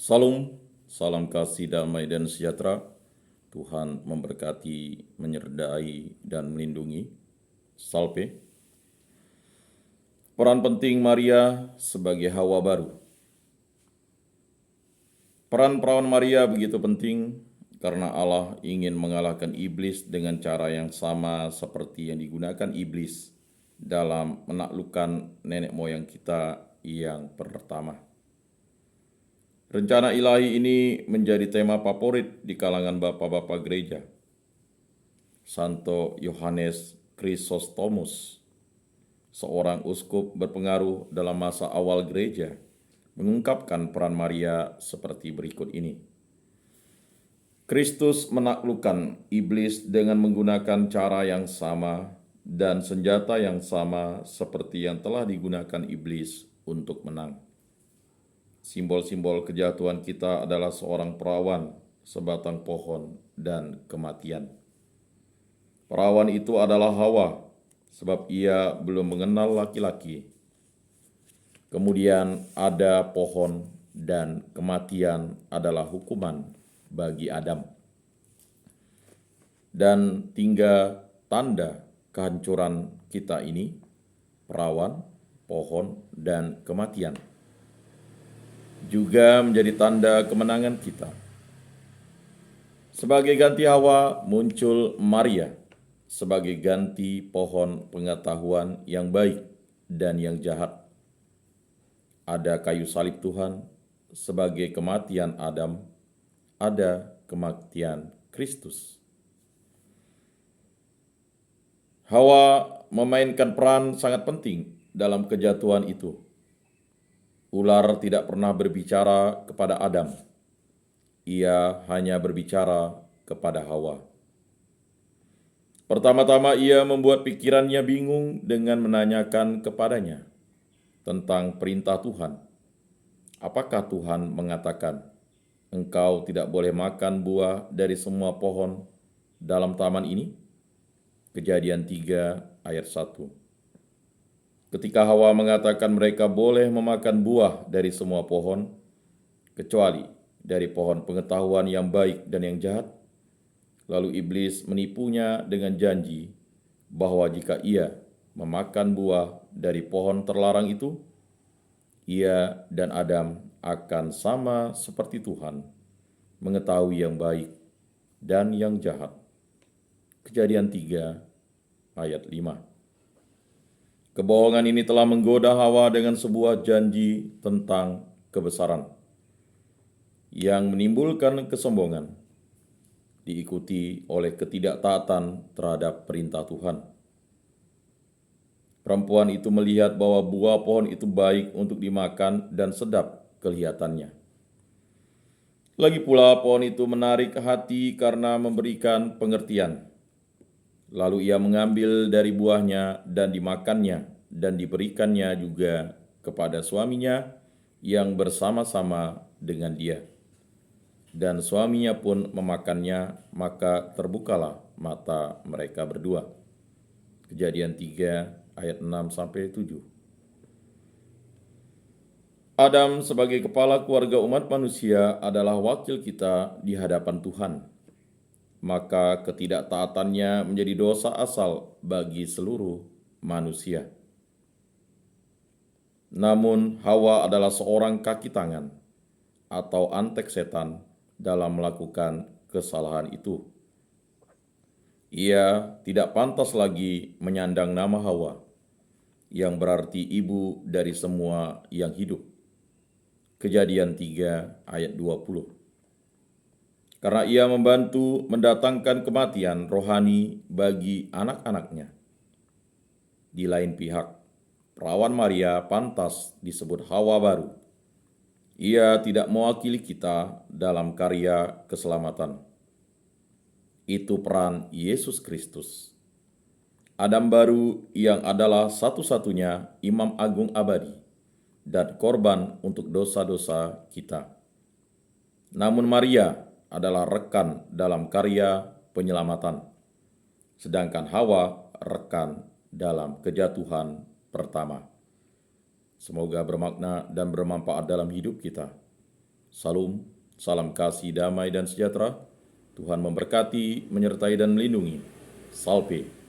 Salam, salam kasih damai dan sejahtera. Tuhan memberkati, menyertai, dan melindungi. Salve. Peran penting Maria sebagai Hawa baru. Peran perawan Maria begitu penting karena Allah ingin mengalahkan iblis dengan cara yang sama seperti yang digunakan iblis dalam menaklukkan nenek moyang kita yang pertama. Rencana ilahi ini menjadi tema favorit di kalangan bapak-bapak gereja. Santo Yohanes Chrysostomus, seorang uskup berpengaruh dalam masa awal gereja, mengungkapkan peran Maria seperti berikut ini. Kristus menaklukkan iblis dengan menggunakan cara yang sama dan senjata yang sama seperti yang telah digunakan iblis untuk menang. Simbol-simbol kejatuhan kita adalah seorang perawan, sebatang pohon, dan kematian. Perawan itu adalah Hawa, sebab ia belum mengenal laki-laki. Kemudian ada pohon, dan kematian adalah hukuman bagi Adam. Dan tinggal tanda kehancuran kita ini, perawan, pohon, dan kematian. Juga menjadi tanda kemenangan kita. Sebagai ganti Hawa muncul Maria sebagai ganti pohon pengetahuan yang baik dan yang jahat. Ada kayu salib Tuhan sebagai kematian Adam, ada kematian Kristus. Hawa memainkan peran sangat penting dalam kejatuhan itu. Ular tidak pernah berbicara kepada Adam. Ia hanya berbicara kepada Hawa. Pertama-tama ia membuat pikirannya bingung dengan menanyakan kepadanya tentang perintah Tuhan. Apakah Tuhan mengatakan, engkau tidak boleh makan buah dari semua pohon dalam taman ini? Kejadian 3 ayat 1. Ketika Hawa mengatakan mereka boleh memakan buah dari semua pohon, kecuali dari pohon pengetahuan yang baik dan yang jahat, lalu iblis menipunya dengan janji bahwa jika ia memakan buah dari pohon terlarang itu, ia dan Adam akan sama seperti Tuhan, mengetahui yang baik dan yang jahat. Kejadian 3 ayat 5. Kebohongan ini telah menggoda Hawa dengan sebuah janji tentang kebesaran yang menimbulkan kesombongan, diikuti oleh ketidaktaatan terhadap perintah Tuhan. Perempuan itu melihat bahwa buah pohon itu baik untuk dimakan dan sedap kelihatannya. Lagi pula pohon itu menarik hati karena memberikan pengertian. Lalu ia mengambil dari buahnya dan dimakannya dan diberikannya juga kepada suaminya yang bersama-sama dengan dia. Dan suaminya pun memakannya, maka terbukalah mata mereka berdua. Kejadian 3 ayat 6-7. Adam sebagai kepala keluarga umat manusia adalah wakil kita di hadapan Tuhan. Maka ketidaktaatannya menjadi dosa asal bagi seluruh manusia. Namun Hawa adalah seorang kaki tangan atau antek setan dalam melakukan kesalahan itu. Ia tidak pantas lagi menyandang nama Hawa, yang berarti ibu dari semua yang hidup. Kejadian 3 ayat 20. Karena ia membantu mendatangkan kematian rohani bagi anak-anaknya. Di lain pihak, perawan Maria pantas disebut Hawa baru. Ia tidak mewakili kita dalam karya keselamatan. Itu peran Yesus Kristus. Adam baru yang adalah satu-satunya imam agung abadi dan korban untuk dosa-dosa kita. Namun Maria adalah rekan dalam karya penyelamatan, sedangkan Hawa rekan dalam kejatuhan pertama. Semoga bermakna dan bermanfaat dalam hidup kita. Salam, salam kasih, damai, dan sejahtera. Tuhan memberkati, menyertai, dan melindungi. Salve.